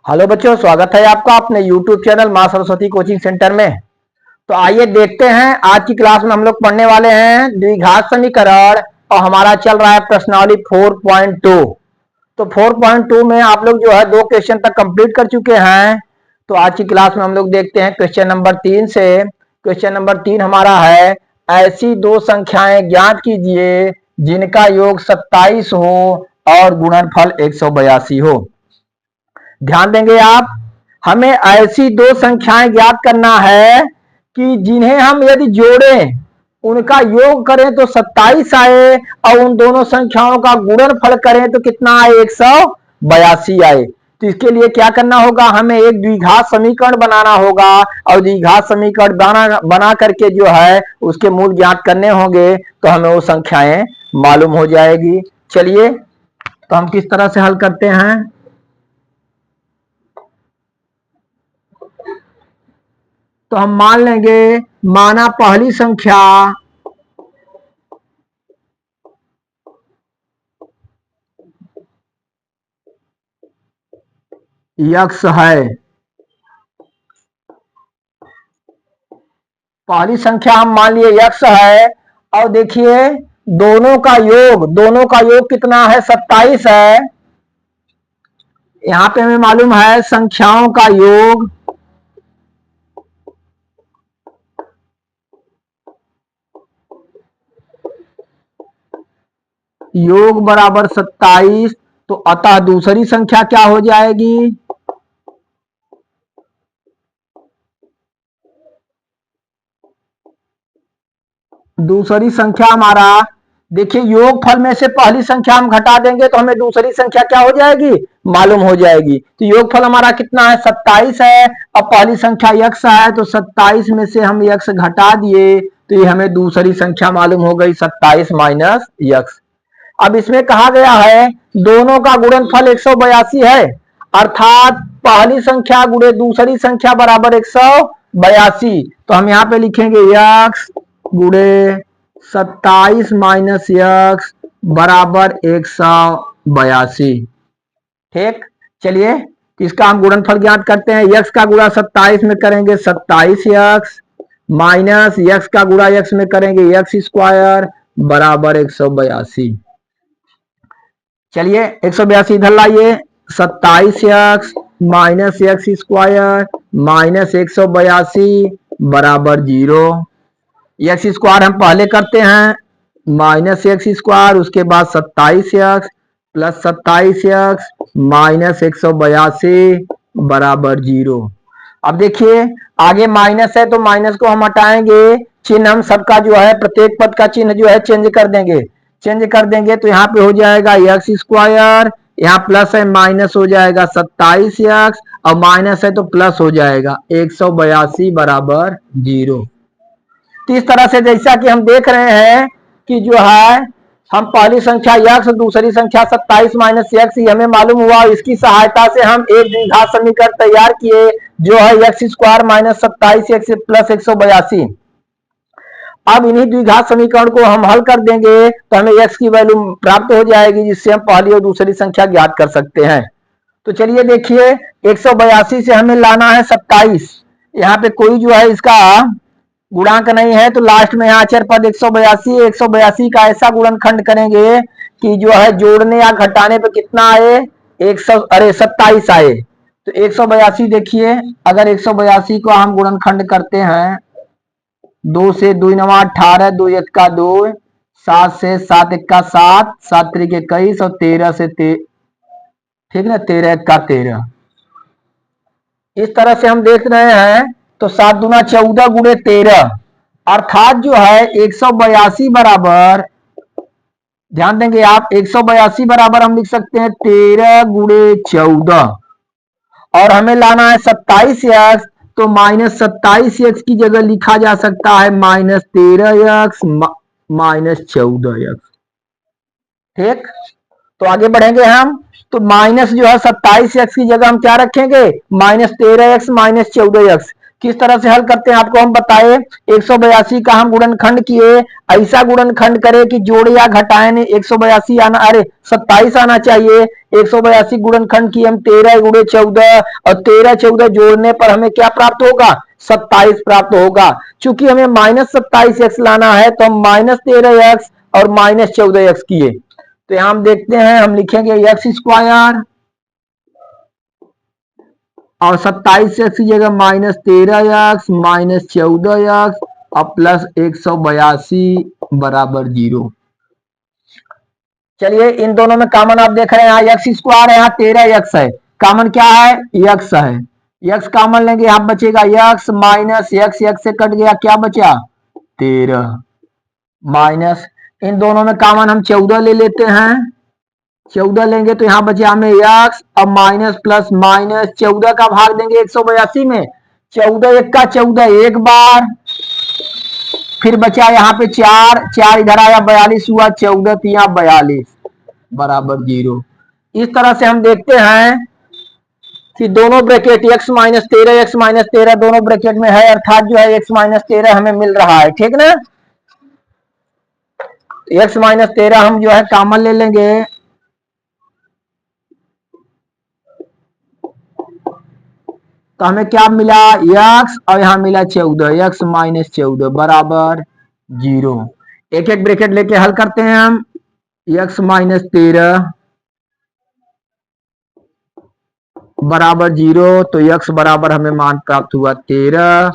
Hello बच्चों, स्वागत है आपका अपने YouTube चैनल मां सरस्वती कोचिंग सेंटर में। तो आइए देखते हैं, आज की क्लास में हम लोग पढ़ने वाले हैं द्विघात समीकरण और हमारा चल रहा है प्रश्नावली 4.2। तो 4.2 में आप लोग जो है 2 क्वेश्चन तक कंप्लीट कर चुके हैं। तो आज की क्लास में हम लोग देखते हैं क्वेश्चन नंबर 3 से। क्वेश्चन नंबर 3 हमारा है, ऐसी दो संख्याएं ज्ञात कीजिए जिनका योग 27 हो और गुणनफल 182 हो। ध्यान देंगे आप, हमें ऐसी दो संख्याएं ज्ञात करना है कि जिन्हें हम यदि जोड़ें, उनका योग करें तो 27 आए और उन दोनों संख्याओं का गुणनफल करें तो कितना आए, 182 आए। तो इसके लिए क्या करना होगा, हमें एक द्विघात समीकरण बनाना होगा और द्विघात समीकरण बना करके जो है उसके मूल ज्ञात करने होंगे तो हमें वो संख्याएं मालूम हो जाएगी। चलिए, तो हम किस तरह से हल करते हैं। तो हम मान लेंगे, माना पहली संख्या यक्स है। पहली संख्या हम मान लिए यक्स है और देखिए दोनों का योग कितना है, 27 है। यहां पे हमें मालूम है संख्याओं का योग बराबर 27। तो अतः दूसरी संख्या क्या हो जाएगी, दूसरी संख्या हमारा, देखिए योगफल में से पहली संख्या हम घटा देंगे तो हमें दूसरी संख्या क्या हो जाएगी, मालूम हो जाएगी। तो योगफल हमारा कितना है, 27 है। अब पहली संख्या यक्स है तो 27 में से हम यक्स घटा दिए तो ये हमें दूसरी संख्या मालूम हो गई, 27 माइनस यक्स। अब इसमें कहा गया है दोनों का गुणनफल 182 है, अर्थात पहली संख्या गुणे दूसरी संख्या बराबर 182। तो हम यहाँ पे लिखेंगे यक्स गुणे 27 माइनस यक्स बराबर 182। ठीक, चलिए इसका हम गुणनफल ज्ञात करते हैं। यक्स का गुणा 27 में करेंगे 27 यक्स माइनस यक्स का गुणा यक्स में करेंगे यक्स स्क्वायर बराबर 182। चलिए 182 इधर लाइए, 27 x minus x square minus 182 बराबर 0। एक्स स्क्वायर हम पहले करते हैं, माइनस एक्स स्क्वायर, उसके बाद 27 एक्स प्लस 27 एक्स माइनस 182 बराबर 0। अब देखिए आगे माइनस है तो माइनस को हम हटाएंगे, चिन्ह हम सबका जो है प्रत्येक पद का चिन्ह जो है चेंज कर देंगे तो यहाँ पे हो जाएगा एक्स स्क्वायर, यहाँ प्लस है माइनस हो जाएगा 27 एक्स और माइनस है तो प्लस हो जाएगा 182 बराबर 0। तो इस तरह से जैसा कि हम देख रहे हैं कि जो है हम पहली संख्या यक्स दूसरी संख्या 27 माइनस यक्स हमें मालूम हुआ, इसकी सहायता से हम एक द्विघात समीकरण तैयार किए जो है x square minus 27 x plus 182। अब इन्हीं द्विघात समीकरण को हम हल कर देंगे तो हमें एक्स की वैल्यू प्राप्त हो जाएगी, जिससे हम पहली और दूसरी संख्या ज्ञात कर सकते हैं। तो चलिए देखिए 182 से हमें लाना है 27। यहाँ पे कोई जो है इसका गुणांक नहीं है तो लास्ट में यहाँ अचर पद 182 का ऐसा गुणनखंड करेंगे कि जो है जोड़ने या घटाने पे कितना आए, 27 आए। तो 182 देखिए, अगर 182 को हम गुणनखंड करते हैं, 2 से 2 नवा 18, 2 1 का 2, 7 से 7 1 का 7, 7 3 21 और 13 से ठीक ना, 13 1 का 13। इस तरह से हम देख रहे हैं तो 7 दूना 14 गुणे 13, अर्थात जो है 182 बराबर, ध्यान देंगे आप, 182 बराबर हम लिख सकते हैं 13 गुणे 14 और हमें लाना है 27 एक्स, तो माइनस 27 एक्स की जगह लिखा जा सकता है माइनस 13 एक्स माइनस 14 एक्स। ठीक, तो आगे बढ़ेंगे हम, तो माइनस जो है 27 एक्स की जगह हम क्या रखेंगे, माइनस 13 एक्स माइनस 14 एक्स। किस तरह से हल करते हैं आपको हम बताए। 182 का हम गुणनखंड किए, ऐसा गुणनखंड करे कि जोड़े या घटाए ने 182 आना, अरे 27 आना चाहिए। 182 गुणनखंड किए हम 13 गुणे 14, और 13 14 जोड़ने पर हमें क्या प्राप्त होगा, 27 प्राप्त होगा। चूंकि हमें -27x लाना है तो हम -13x और -14x किए। तो यहां हम देखते हैं, हम लिखेंगे एक्स स्क्वायर और 27 एक्स की जगह -13x -14x और प्लस 182 बराबर 0। चलिए इन दोनों में कॉमन आप देख रहे हैं, यहाँ एक्स स्क्वायर है, यहाँ 13x है, कॉमन क्या है, x है। x कॉमन लेंगे, यहाँ बचेगा x माइनस x से कट गया, क्या बचा 13 माइनस, इन दोनों में कॉमन हम 14 ले लेते हैं। 14 लेंगे तो यहाँ बचे हमें x, अब माइनस प्लस माइनस 14 का भाग देंगे 182 में, 14 एक का 14 एक बार, फिर बचा यहाँ पे 4 4 इधर आया 42 हुआ, 14 तिया 42 बराबर 0। इस तरह से हम देखते हैं कि दोनों ब्रैकेट x माइनस 13 दोनों ब्रैकेट में है, अर्थात जो है x माइनस 13 हमें मिल रहा है, ठीक ना। x माइनस 13 हम जो है कॉमन ले लेंगे, तो हमें क्या मिला x और यहां मिला 14, x माइनस 14 बराबर 0। एक एक ब्रैकेट लेके हल करते हैं हम, x माइनस 13 बराबर 0, तो x बराबर हमें मान प्राप्त हुआ 13,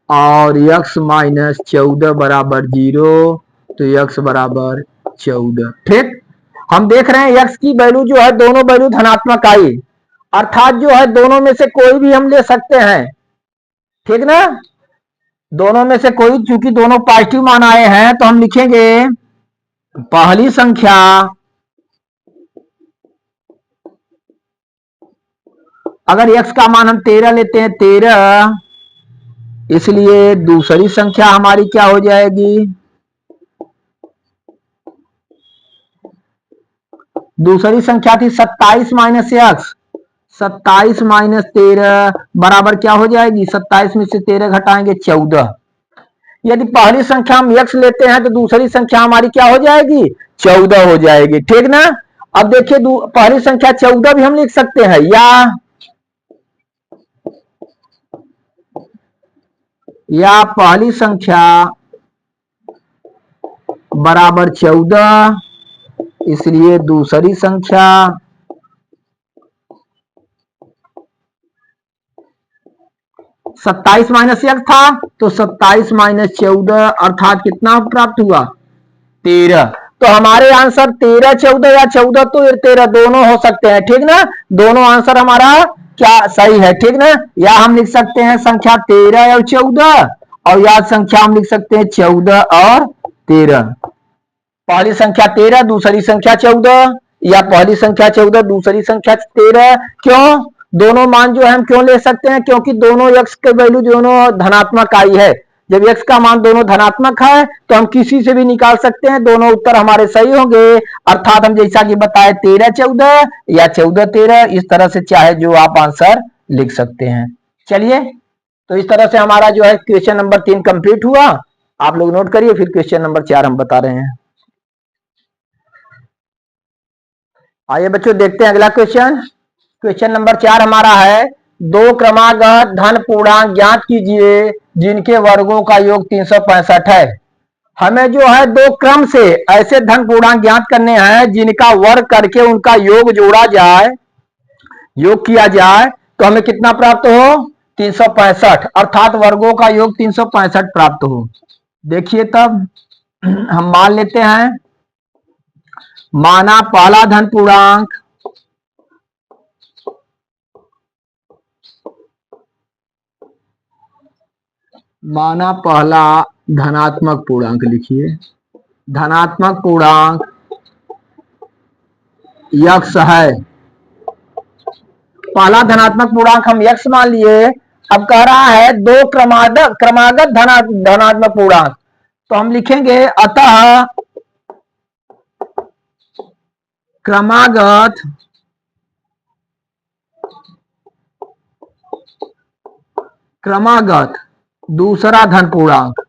और x माइनस 14 बराबर 0, तो x बराबर 14। ठीक, हम देख रहे हैं x की वैल्यू जो है दोनों वैल्यू धनात्मक आई, अर्थात जो है दोनों में से कोई भी हम ले सकते हैं, ठीक ना। दोनों में से कोई, चूंकि दोनों पॉजिटिव मान आए हैं तो हम लिखेंगे पहली संख्या अगर x का मान हम 13 लेते हैं 13, इसलिए दूसरी संख्या हमारी क्या हो जाएगी, दूसरी संख्या थी 27 माइनस एक्स, 27 माइनस 13 बराबर क्या हो जाएगी, 27 में से 13 घटाएंगे 14। यदि पहली संख्या हम x लेते हैं तो दूसरी संख्या हमारी क्या हो जाएगी, 14 हो जाएगी, ठीक ना। अब देखिए पहली संख्या 14 भी हम लिख सकते हैं, या पहली संख्या बराबर 14, इसलिए दूसरी संख्या 27 माइनस एक था, तो 27 माइनस 14 अर्थात कितना प्राप्त हुआ 13। तो हमारे आंसर 13 14 या 14 तो 13 दोनों हो सकते हैं, ठीक ना। दोनों आंसर हमारा क्या सही है, ठीक ना। या हम लिख सकते हैं संख्या 13 और 14, और या संख्या हम लिख सकते हैं 14 और 13। पहली संख्या 13 दूसरी संख्या 14, या पहली संख्या 14 दूसरी संख्या 13। क्यों, दोनों मान जो है हम क्यों ले सकते हैं, क्योंकि दोनों x के वैल्यू दोनों धनात्मक आई है। जब x का मान दोनों धनात्मक है तो हम किसी से भी निकाल सकते हैं, दोनों उत्तर हमारे सही होंगे। अर्थात हम जैसा कि बताए 13 14 या 14 13, इस तरह से चाहे जो आप आंसर लिख सकते हैं। चलिए, तो इस तरह से हमारा जो है क्वेश्चन नंबर 3 कंप्लीट हुआ। आप लोग नोट करिए, फिर क्वेश्चन नंबर 4 हम बता रहे हैं। आइए बच्चों देखते हैं अगला क्वेश्चन। क्वेश्चन नंबर 4 हमारा है, दो क्रमागत धन पूर्णांक ज्ञात कीजिए जिनके वर्गों का योग 365 है। हमें जो है दो क्रम से ऐसे धन पूर्णांक ज्ञात करने हैं जिनका वर्ग करके उनका योग जोड़ा जाए, योग किया जाए, तो हमें कितना प्राप्त हो 365, अर्थात वर्गों का योग 365 प्राप्त हो। देखिए तब हम मान लेते हैं, माना पहला धन पूर्णांक माना पहला धनात्मक पूर्णांक, लिखिए धनात्मक पूर्णांक यक्स है। पहला धनात्मक पूर्णांक हम यक्स मान लिए। अब कह रहा है दो क्रमागत धनात्मक पूर्णांक, तो हम लिखेंगे अतः क्रमागत दूसरा धन पूर्णांक,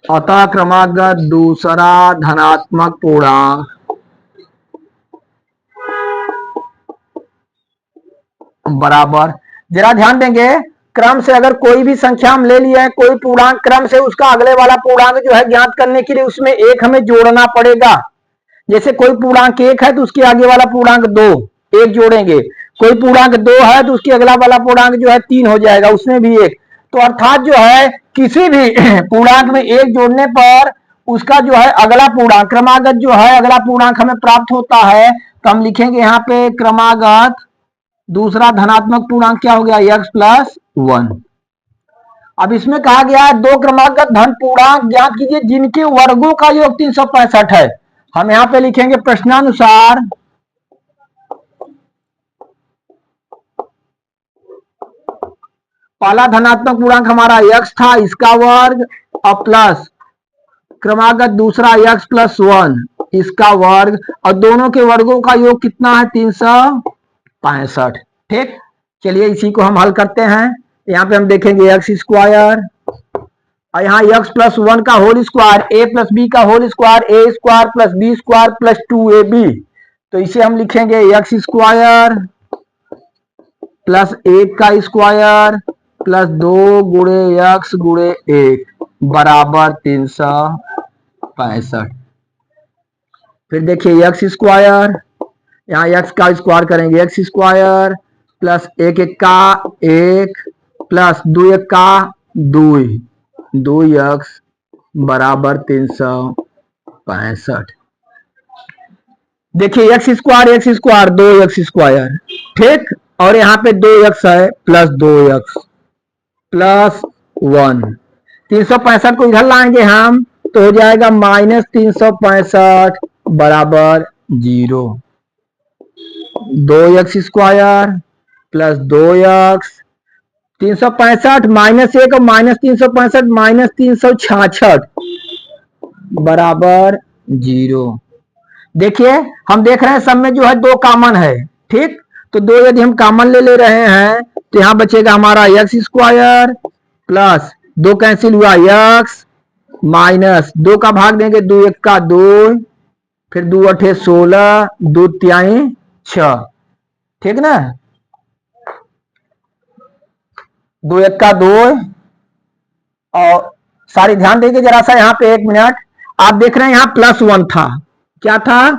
अतः क्रमागत दूसरा धनात्मक पूर्णांक बराबर, जरा ध्यान देंगे, क्रम से अगर कोई भी संख्या हम ले लिए हैं, कोई पूर्णांक क्रम से, उसका अगले वाला पूर्णांक जो है ज्ञात करने के लिए उसमें एक हमें जोड़ना पड़ेगा। जैसे कोई पूर्णांक 1 है तो उसके आगे वाला पूर्णांक 2, एक जोड़ेंगे। कोई पूर्णांक 2 है तो उसके अगला वाला पूर्णांक जो है 3 हो जाएगा, उसमें भी एक। तो अर्थात जो है किसी भी पूर्णांक में एक जोड़ने पर उसका जो है अगला पूर्णांक, क्रमागत जो है अगला पूर्णांक हमें प्राप्त होता है। तो हम लिखेंगे यहाँ पे क्रमागत दूसरा धनात्मक पूर्णांक क्या हो गया, x प्लस 1। अब इसमें कहा गया है दो क्रमागत धन पूर्णांक ज्ञात कीजिए जिनके वर्गों का योग 365 है। हम यहां पे लिखेंगे प्रश्नानुसार पहला धनात्मक पूर्णांक हमारा x था, इसका वर्ग, और प्लस क्रमागत दूसरा x प्लस 1 इसका वर्ग, और दोनों के वर्गों का योग कितना है, 365। ठीक, चलिए इसी को हम हल करते हैं। यहाँ पे हम देखेंगे एक्स स्क्वायर, और यहाँ x प्लस 1 का whole square, a plus B का whole square, a square plus B square plus 2ab। तो इसे हम लिखेंगे एक्स स्क्वायर प्लस 1 का स्क्वायर प्लस 2 गुणे एक्स गुणे 1 बराबर 365। फिर देखिए एक्स स्क्वायर, यहाँ एक्स का स्क्वायर करेंगे, एक्स स्क्वायर प्लस 1 1 का 1 प्लस 2 1 का 2 एक्स बराबर 365। देखिए एक्स स्क्वायर 2 एक्स स्क्वायर, ठीक, और यहाँ पे 2 एक्स है प्लस 2 एक्स प्लस 1। 365 को इधर लाएंगे हम तो हो जाएगा माइनस 365 बराबर 0। 2 x square plus 2 x, 365 minus 1 और माइनस 365 माइनस 366 बराबर 0। देखिए हम देख रहे हैं सब में जो है 2 कॉमन है, ठीक, तो 2 यदि हम कॉमन ले रहे हैं तो यहां बचेगा हमारा एक्स स्क्वायर प्लस 2 कैंसिल हुआ एक्स माइनस 2 का भाग देंगे, 2 1 का 2, फिर 2 8 16, 2 3 6, ठीक ना, 2 1 का 2। और सारी ध्यान देंगे जरा सा, यहाँ पे 1 मिनट, आप देख रहे हैं यहाँ प्लस 1 था, क्या था,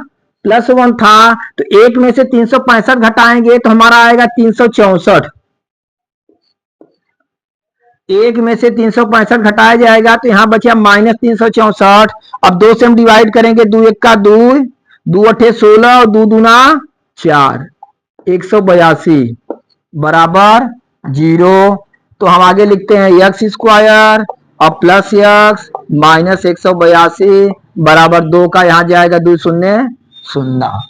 प्लस 1 था, तो 1 में से 365 घटाएंगे तो हमारा आएगा 364। 1 में से 365 घटाया जाएगा तो यहाँ बचा माइनस 364। अब 2 से हम डिवाइड करेंगे, 2 1 का 2, 2 8 16 और 2 दूना 4, 182 बराबर 0। तो हम आगे लिखते हैं एक्स स्क्वायर और प्लस एक्स माइनस 182 बराबर 2 का यहाँ जाएगा 2 शून्य 0।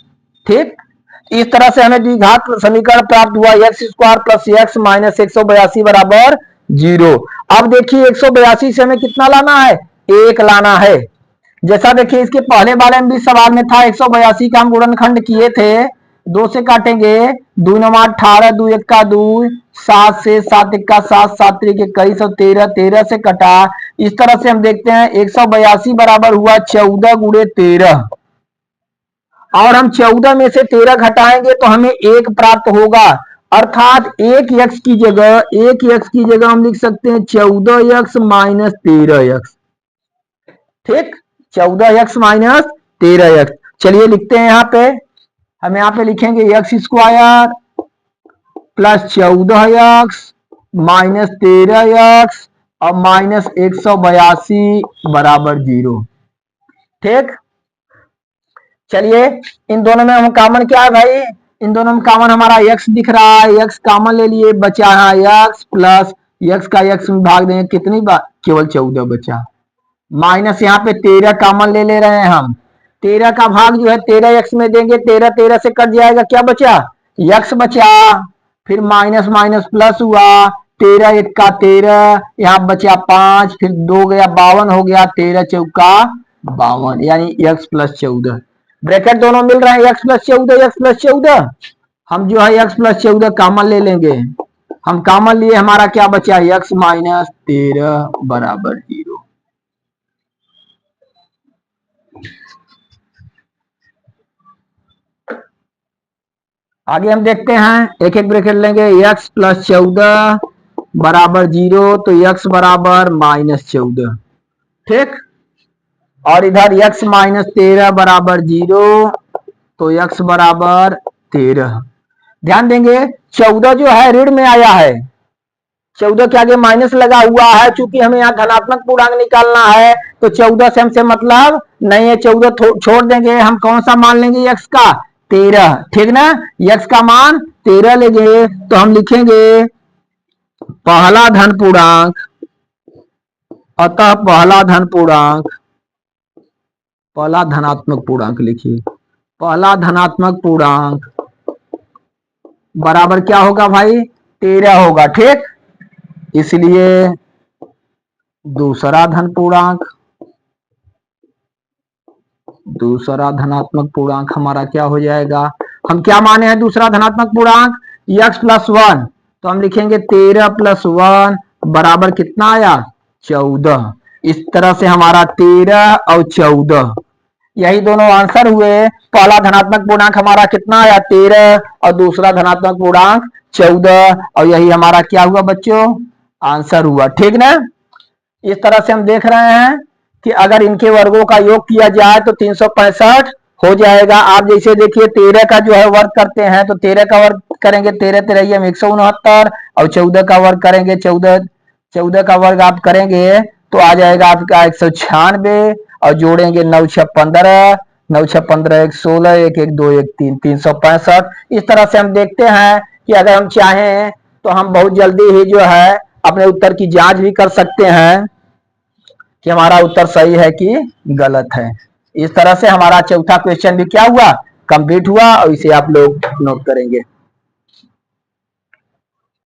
ठीक, इस तरह से हमें द्विघात समीकरण प्राप्त हुआ, x square plus x minus 182 बराबर 0। अब देखिए 182 से हमें कितना लाना है, 1 लाना है। जैसा देखिए इसके पहले वाले में भी सवाल में था, 182 का हम गुणनखंड किए थे, 2 से काटेंगे, 2 9 18, 2 1 का 2, 7 से 7 1 का 7, 7 3 21 और 13, 13 से कटा। इस तरह से हम देखते हैं 182 बराबर हुआ 14 गुणे 13, और हम 14 में से 13 घटाएंगे तो हमें 1 प्राप्त होगा, अर्थात 1 एक्स की जगह हम लिख सकते हैं 14 एक्स माइनस 13 एक्स। ठीक, 14 एक्स माइनस 13 एक्स। चलिए लिखते हैं यहाँ पे, हम यहाँ पे लिखेंगे x square plus 14 x minus 13 x और माइनस 182 बराबर 0। ठीक, चलिए इन दोनों में हम कॉमन क्या है भाई, इन दोनों में कॉमन हमारा x दिख रहा है, x कॉमन ले लिए, बचा है x प्लस x का x में भाग देंगे कितनी बार, केवल 14 बचा, माइनस यहाँ पे 13 कॉमन ले रहे हैं हम, 13 का भाग जो है 13 x में देंगे, 13 13 से कट जाएगा, क्या बचा, x बचा, फिर माइनस माइनस प्लस हुआ, 13 1 का 13, यहाँ बचा 5, फिर 2 गया 52 हो गया, 13 चौका 52, यानी x प्लस 14, ब्रैकेट दोनों मिल रहे हैं, x प्लस 14 हम जो है x प्लस 14 कॉमन ले लेंगे, हम कॉमन लिए, हमारा क्या बचा, x माइनस 13 बराबर 0। आगे हम देखते हैं, एक एक ब्रैकेट लेंगे, x प्लस 14 बराबर 0, तो x बराबर माइनस 14, ठीक। और इधर x माइनस 13 बराबर 0, तो x बराबर 13। ध्यान देंगे 14 जो है ऋण में आया है, 14 के आगे माइनस लगा हुआ है, चूंकि हमें यहाँ धनात्मक पूर्णांक निकालना है, तो 14 से हमसे मतलब नहीं है, 14 छोड़ देंगे, हम कौन सा मान लेंगे, x का 13, ठीक ना। x का मान 13 लेंगे, तो हम लिखेंगे पहला धन पूर्णांक, अतः पहला धन पूर्णांक, पहला धनात्मक पूर्णांक लिखिए, पहला धनात्मक पूर्णांक बराबर क्या होगा भाई, 13 होगा, ठीक। इसलिए दूसरा धन पूर्णांक, दूसरा धनात्मक पूर्णांक हमारा क्या हो जाएगा, हम क्या माने हैं दूसरा धनात्मक पूर्णांक, x प्लस 1, तो हम लिखेंगे 13 प्लस 1 बराबर कितना आया, 14। इस तरह से हमारा 13 और 14 यही दोनों आंसर हुए। पहला धनात्मक पूर्णांक हमारा कितना आया, 13, और दूसरा धनात्मक पूर्णांक 14, और यही हमारा क्या हुआ बच्चों, आंसर हुआ, ठीक ना। इस तरह से हम देख रहे हैं कि अगर इनके वर्गों का योग किया जाए तो 365 हो जाएगा। आप जैसे देखिए 13 का जो है वर्ग करते हैं, तो 13 का वर्ग करेंगे, 13 13 में 169, और 14 का वर्ग करेंगे, 14 का वर्ग आप करेंगे तो आ जाएगा आपका 196, और जोड़ेंगे 9 6 15, 9 6 15 1 16, 1 1 2 1 3, 365। इस तरह से हम देखते हैं कि अगर हम चाहें तो हम बहुत जल्दी ही जो है अपने उत्तर की जांच भी कर सकते हैं कि हमारा उत्तर सही है कि गलत है। इस तरह से हमारा चौथा क्वेश्चन भी क्या हुआ, कंप्लीट हुआ, और इसे आप लोग नोट करेंगे।